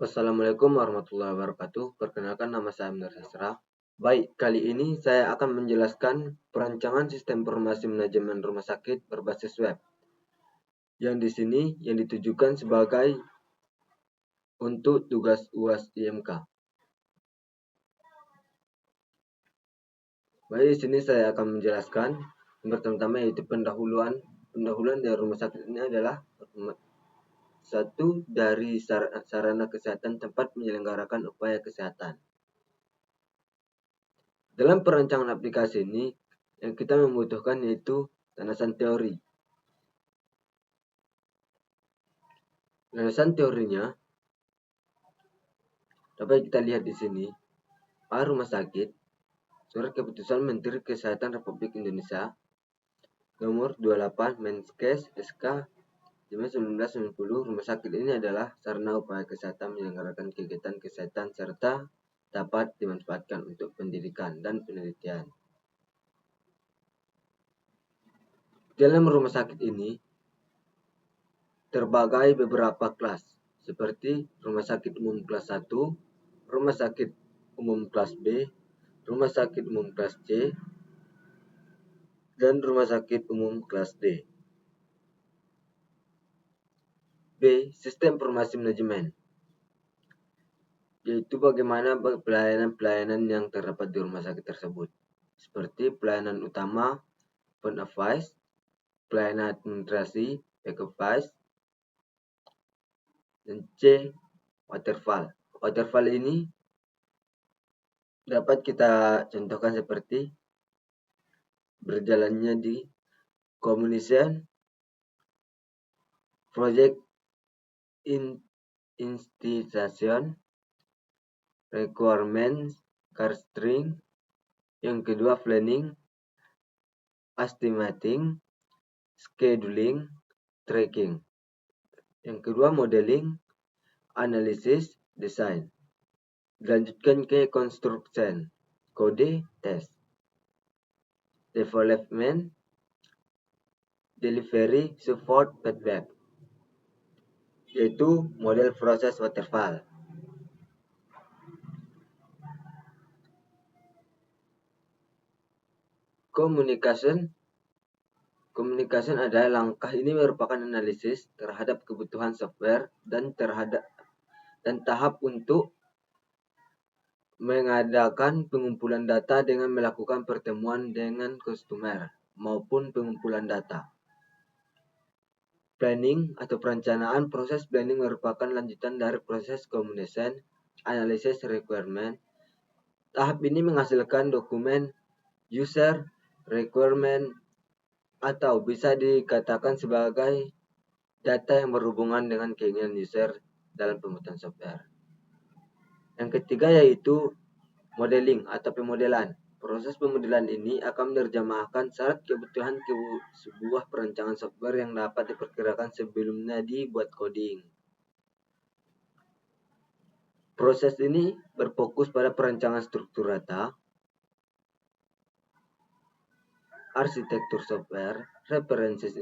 Wassalamualaikum warahmatullahi wabarakatuh. Perkenalkan, nama saya Amir Sastra. Baik, kali ini saya akan menjelaskan perancangan sistem informasi manajemen rumah sakit berbasis web. Yang di sini yang ditujukan sebagai untuk tugas UAS IMK. Baik, di sini saya akan menjelaskan yang pertama yaitu pendahuluan. Pendahuluan dari rumah sakit ini adalah satu dari sarana kesehatan tempat menyelenggarakan upaya kesehatan. Dalam perancangan aplikasi ini, yang kita membutuhkan yaitu landasan teori. Landasan teorinya dapat kita lihat di sini. Rumah sakit, Surat Keputusan Menteri Kesehatan Republik Indonesia Nomor 28 Menkes SK 5/1990. Rumah sakit ini adalah sarana upaya kesehatan menyelenggarakan kegiatan kesehatan serta dapat dimanfaatkan untuk pendidikan dan penelitian. Dalam rumah sakit ini terbagi beberapa kelas, seperti rumah sakit umum kelas 1, rumah sakit umum kelas B, rumah sakit umum kelas C, dan rumah sakit umum kelas D. B. Sistem informasi manajemen, yaitu bagaimana pelayanan-pelayanan yang terdapat di rumah sakit tersebut, seperti pelayanan utama, front office, pelayanan administrasi, back office, dan C. Waterfall. Waterfall ini dapat kita contohkan seperti berjalannya di communication, project institution, requirements, clustering, yang kedua planning, estimating, scheduling, tracking, yang kedua modeling, analysis, design. Dilanjutkan ke construction, kode, test, development, delivery, support, feedback, yaitu model proses waterfall. Communication adalah langkah ini merupakan analisis terhadap kebutuhan software dan tahap untuk mengadakan pengumpulan data dengan melakukan pertemuan dengan customer maupun pengumpulan data. Planning atau perencanaan. Proses planning merupakan lanjutan dari proses communication, analysis, requirement. Tahap ini menghasilkan dokumen user requirement atau bisa dikatakan sebagai data yang berhubungan dengan keinginan user dalam pembuatan software. Yang ketiga yaitu modeling atau pemodelan. Proses pemodelan ini akan menerjemahkan syarat kebutuhan ke sebuah perancangan software yang dapat diperkirakan sebelumnya dibuat coding. Proses ini berfokus pada perancangan struktur data, arsitektur software, references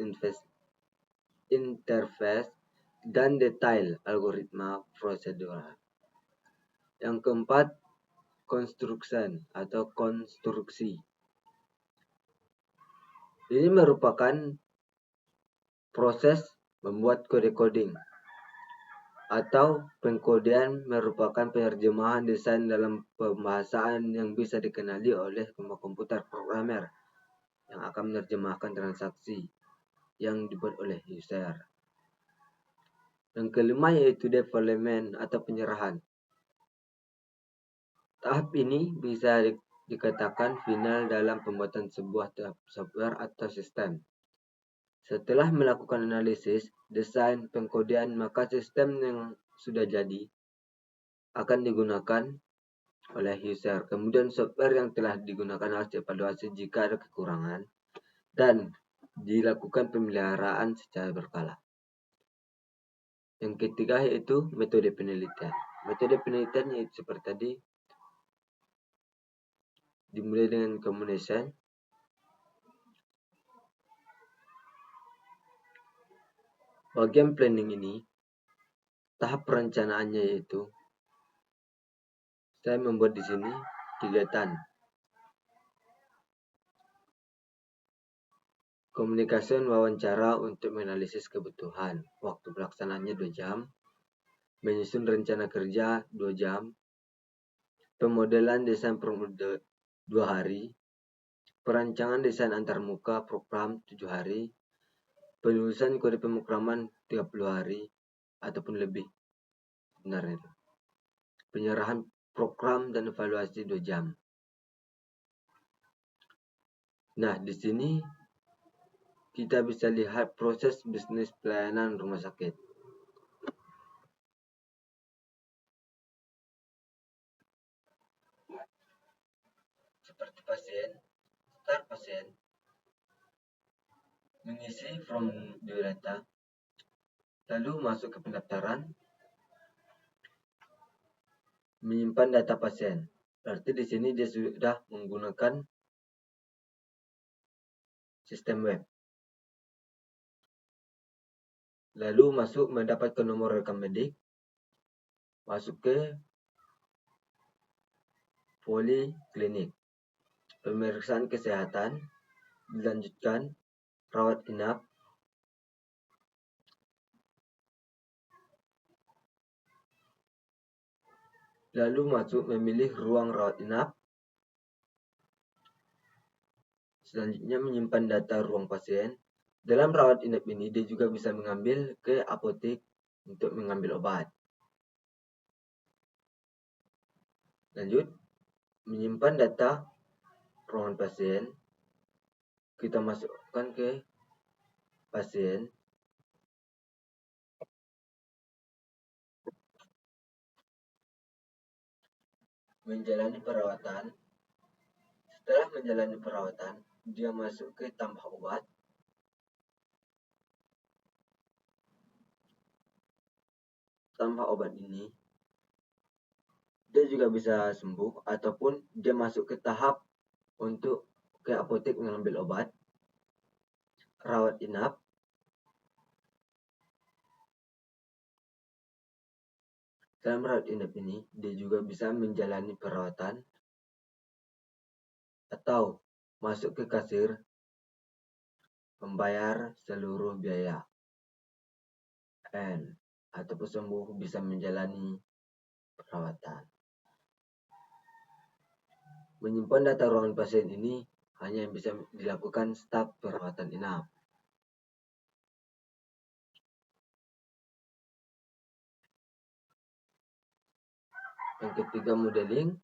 interface, dan detail algoritma prosedural. Yang keempat, construction atau konstruksi. Ini merupakan proses membuat kode coding atau pengkodean, merupakan penerjemahan desain dalam pembahasan yang bisa dikenali oleh komputer programmer yang akan menerjemahkan transaksi yang dibuat oleh user. Yang kelima yaitu development atau penyerahan. Tahap ini bisa dikatakan final dalam pembuatan sebuah software atau sistem. Setelah melakukan analisis, desain, pengkodean, maka sistem yang sudah jadi akan digunakan oleh user. Kemudian software yang telah digunakan harus dievaluasi jika ada kekurangan dan dilakukan pemeliharaan secara berkala. Yang ketiga yaitu metode penelitian. Metode penelitian yaitu seperti tadi, dimulai dengan communication, bagian planning ini tahap perencanaannya yaitu saya membuat di sini kegiatan komunikasi wawancara untuk menganalisis kebutuhan. Waktu pelaksanaannya 2 jam. Menyusun rencana kerja 2 jam. Pemodelan desain per 2 hari. Perancangan desain antarmuka program 7 hari. Penulisan kode pemrograman 30 hari ataupun lebih. Benar itu. Penyerahan program dan evaluasi 2 jam. Nah, di sini kita bisa lihat proses bisnis pelayanan rumah sakit. Seperti start pasien, mengisi form biodata, lalu masuk ke pendaftaran, menyimpan data pasien. Berarti di sini dia sudah menggunakan sistem web. Lalu masuk mendapatkan nomor rekam medik, masuk ke poliklinik, pemeriksaan kesehatan, dilanjutkan rawat inap, lalu masuk memilih ruang rawat inap, selanjutnya menyimpan data ruang pasien. Dalam rawat inap ini dia juga bisa mengambil ke apotek untuk mengambil obat. Lanjut, menyimpan data ruangan pasien, kita masukkan ke pasien. Menjalani perawatan. Setelah menjalani perawatan, dia masuk ke tambah obat. Tambah obat ini, dia juga bisa sembuh ataupun dia masuk ke tahap untuk ke apotek mengambil obat. Rawat inap. Dalam rawat inap ini, dia juga bisa menjalani perawatan atau masuk ke kasir, membayar seluruh biaya, ataupun sembuh bisa menjalani perawatan. Menyimpan data ruangan pasien ini hanya yang bisa dilakukan staf perawatan inap. Yang ketiga, modeling.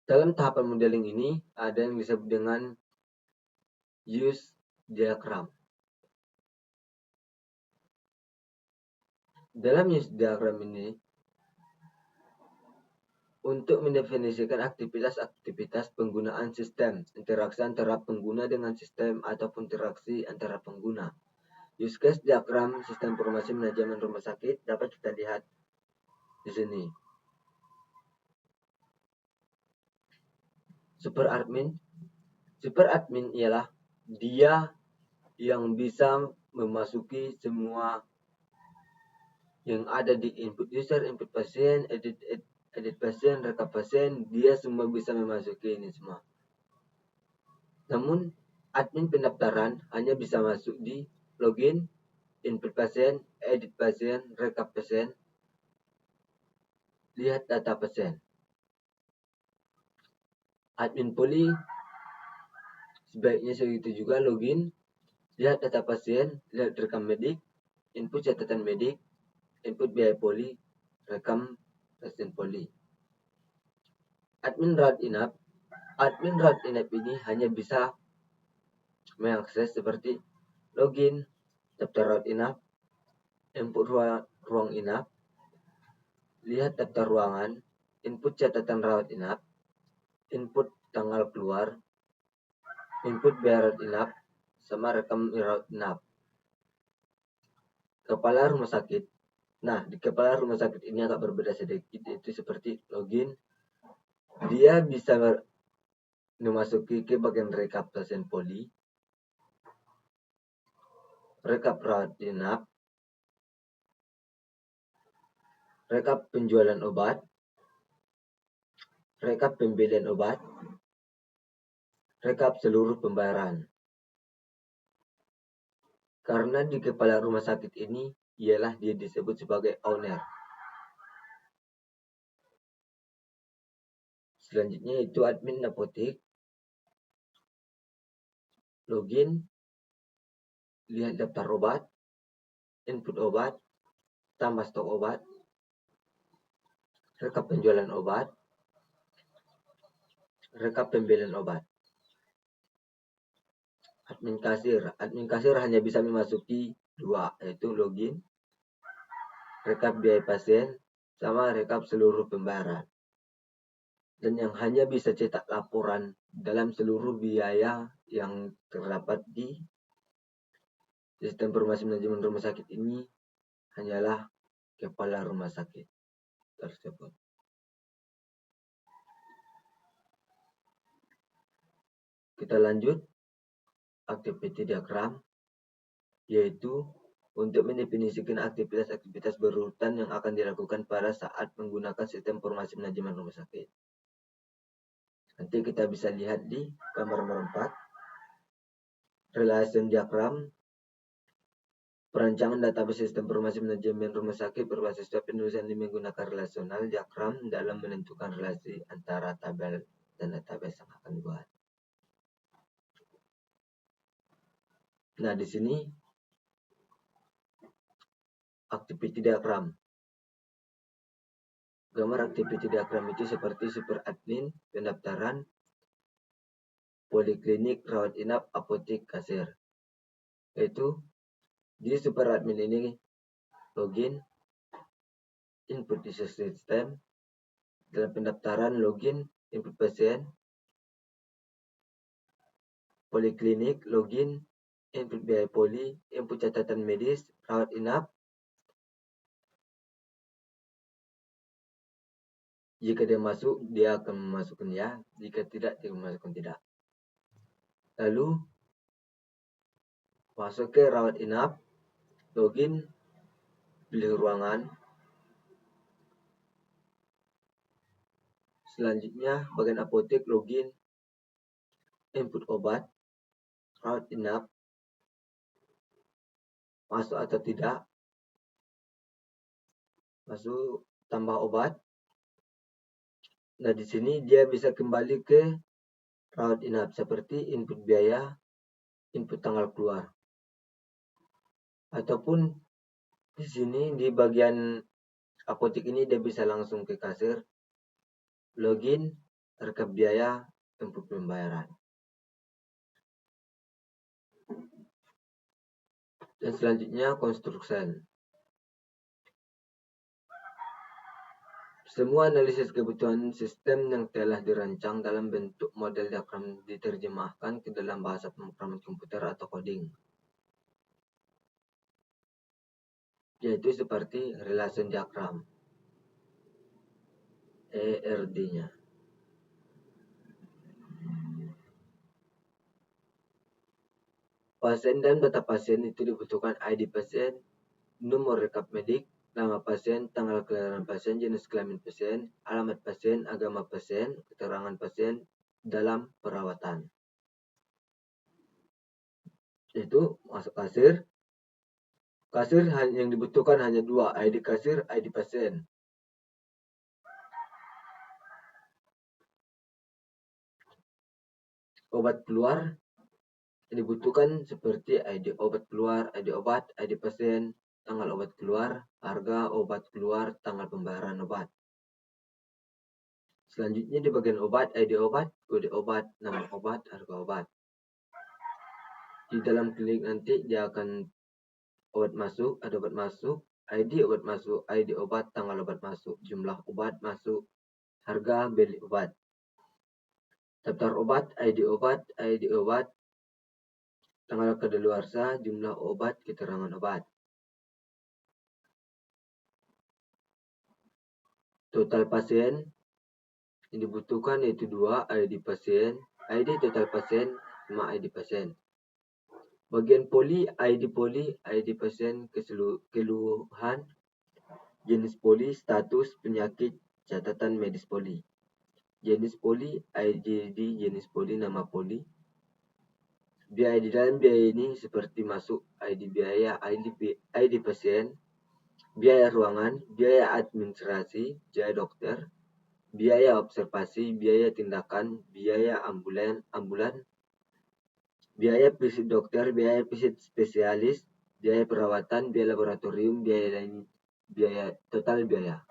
Dalam tahapan modeling ini ada yang disebut dengan use diagram. Dalam use diagram ini, untuk mendefinisikan aktivitas-aktivitas penggunaan sistem, interaksi antara pengguna dengan sistem ataupun interaksi antara pengguna. Use case diagram sistem informasi manajemen rumah sakit dapat kita lihat di sini. Super admin ialah dia yang bisa memasuki semua yang ada di input user, input pasien, edit pasien, rekap pasien, dia semua bisa memasuki ini semua. Namun admin pendaftaran hanya bisa masuk di login, input pasien, edit pasien, rekap pasien, lihat data pasien. Admin poli sebaiknya segitu juga, login, lihat data pasien, lihat rekam medik, input catatan medik, input biaya poli, rekam pasien poli. Admin rawat inap ini hanya bisa mengakses seperti login, daftar rawat inap, input ruang inap, lihat daftar ruangan, input catatan rawat inap, input tanggal keluar, input biaya rawat inap, sama rekam rawat inap. Kepala rumah sakit. Nah, di kepala rumah sakit ini agak berbeda sedikit, itu seperti login. Dia bisa memasuki ke bagian rekap pasien poli, rekap rawat inap, rekap penjualan obat, rekap pembelian obat, rekap seluruh pembayaran. Karena di kepala rumah sakit ini ialah dia disebut sebagai owner. Selanjutnya itu admin apotek, login, lihat daftar obat, input obat, tambah stok obat, rekap penjualan obat, rekap pembelian obat. Admin kasir hanya bisa memasuki dua, yaitu login, rekap biaya pasien, sama rekap seluruh pembayaran. Dan yang hanya bisa cetak laporan dalam seluruh biaya yang terdapat di sistem informasi manajemen rumah sakit ini hanyalah kepala rumah sakit tersebut. Kita lanjut activity diagram, yaitu untuk mendefinisikan aktivitas-aktivitas berurutan yang akan dilakukan pada saat menggunakan sistem informasi manajemen rumah sakit. Nanti kita bisa lihat di gambar nomor 4, relation diagram, perancangan database sistem informasi manajemen rumah sakit berbasis web penulisan menggunakan relasional diagram dalam menentukan relasi antara tabel dan database yang akan dibuat. Nah, di sini activity diagram. Gambar activity diagram itu seperti super admin, pendaftaran, poliklinik, rawat inap, apotek, kasir. Yaitu di super admin ini login, input di sistem, dalam pendaftaran login, input pasien, poliklinik login, input biaya poli, input catatan medis, rawat inap. Jika dia masuk, dia akan memasukkan ya. Jika tidak, dia memasukkan tidak. Lalu masuk ke rawat inap, login, pilih ruangan. Selanjutnya bagian apotek login, input obat, rawat inap, masuk atau tidak, masuk tambah obat. Nah, di sini dia bisa kembali ke rawat inap seperti input biaya, input tanggal keluar. Ataupun di sini di bagian apotek ini dia bisa langsung ke kasir, login, rekap biaya, input pembayaran. Dan selanjutnya construction. Semua analisis kebutuhan sistem yang telah dirancang dalam bentuk model diagram diterjemahkan ke dalam bahasa pemrograman komputer atau coding. Yaitu seperti relation diagram, ERD-nya. Pasien dan data pasien itu dibutuhkan ID pasien, nomor rekap medik, nama pasien, tanggal kelahiran pasien, jenis kelamin pasien, alamat pasien, agama pasien, keterangan pasien dalam perawatan. Itu masuk kasir. Kasir yang dibutuhkan hanya dua, ID kasir, ID pasien. Obat keluar yang dibutuhkan seperti ID obat keluar, ID obat, ID pasien, tanggal obat keluar, harga obat keluar, tanggal pembayaran obat. Selanjutnya di bagian obat, ID obat, kode obat, nama obat, harga obat. Di dalam klinik nanti dia akan obat masuk, ada obat masuk, ID obat masuk, ID obat, tanggal obat masuk, jumlah obat masuk, harga beli obat. Daftar obat, ID obat, tanggal kadaluarsa, jumlah obat, keterangan obat. Total pasien yang dibutuhkan yaitu 2, ID pasien, ID total pasien, sama ID pasien. Bagian poli, ID pasien keseluruhan, Jenis poli, status, penyakit, catatan medis poli. Jenis poli, ID jenis poli, nama poli. Biaya di dalam biaya ini seperti masuk ID biaya, ID pasien, biaya ruangan, biaya administrasi, biaya dokter, biaya observasi, biaya tindakan, biaya ambulan, biaya visit dokter, biaya visit spesialis, biaya perawatan, biaya laboratorium, biaya lain, biaya total biaya.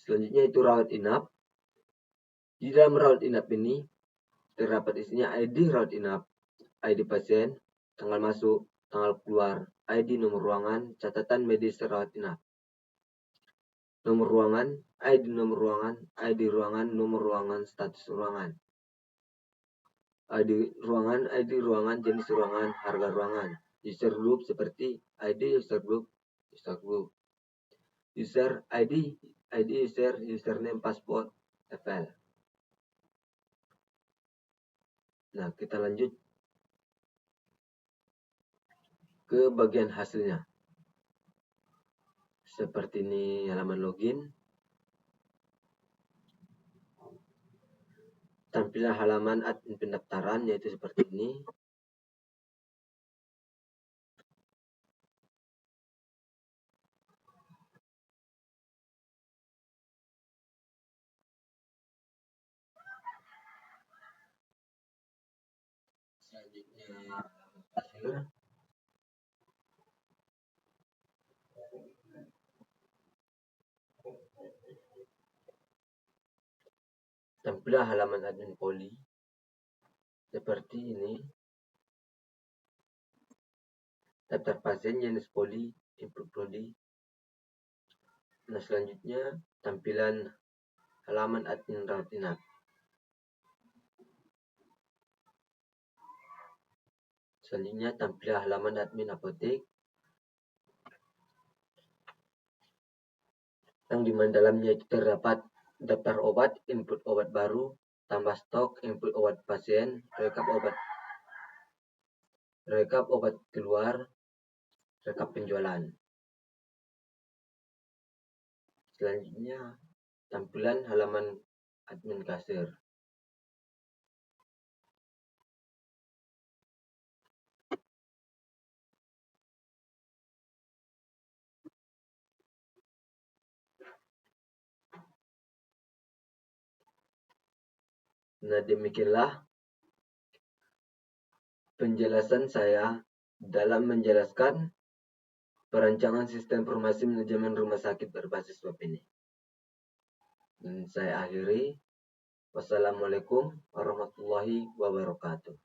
Selanjutnya itu rawat inap. Di dalam rawat inap ini terdapat isinya ID rawat inap, ID pasien, tanggal masuk, tanggal keluar, ID nomor ruangan, catatan medis rawat inap. Nomor ruangan, ID nomor ruangan, ID ruangan, nomor ruangan, status ruangan. ID ruangan, jenis ruangan, harga ruangan. User group seperti ID user group. User ID user, username, password, FL. Nah, kita lanjut ke bagian hasilnya. Seperti ini halaman login. Tampilan halaman admin pendaftaran yaitu seperti ini. Selanjutnya hasil. Tampilan halaman admin poli seperti ini. Daftar pasien, jenis poli, input poli. Nah, selanjutnya tampilan halaman admin rawat inap. Selanjutnya tampilan halaman admin apotek, yang di dalamnya itu terdapat daftar obat, input obat baru, tambah stok, input obat pasien, rekap obat keluar, rekap penjualan. Selanjutnya tampilan halaman admin kasir. Nah, demikianlah penjelasan saya dalam menjelaskan perancangan sistem informasi manajemen rumah sakit berbasis web ini. Dan saya akhiri. Wassalamualaikum warahmatullahi wabarakatuh.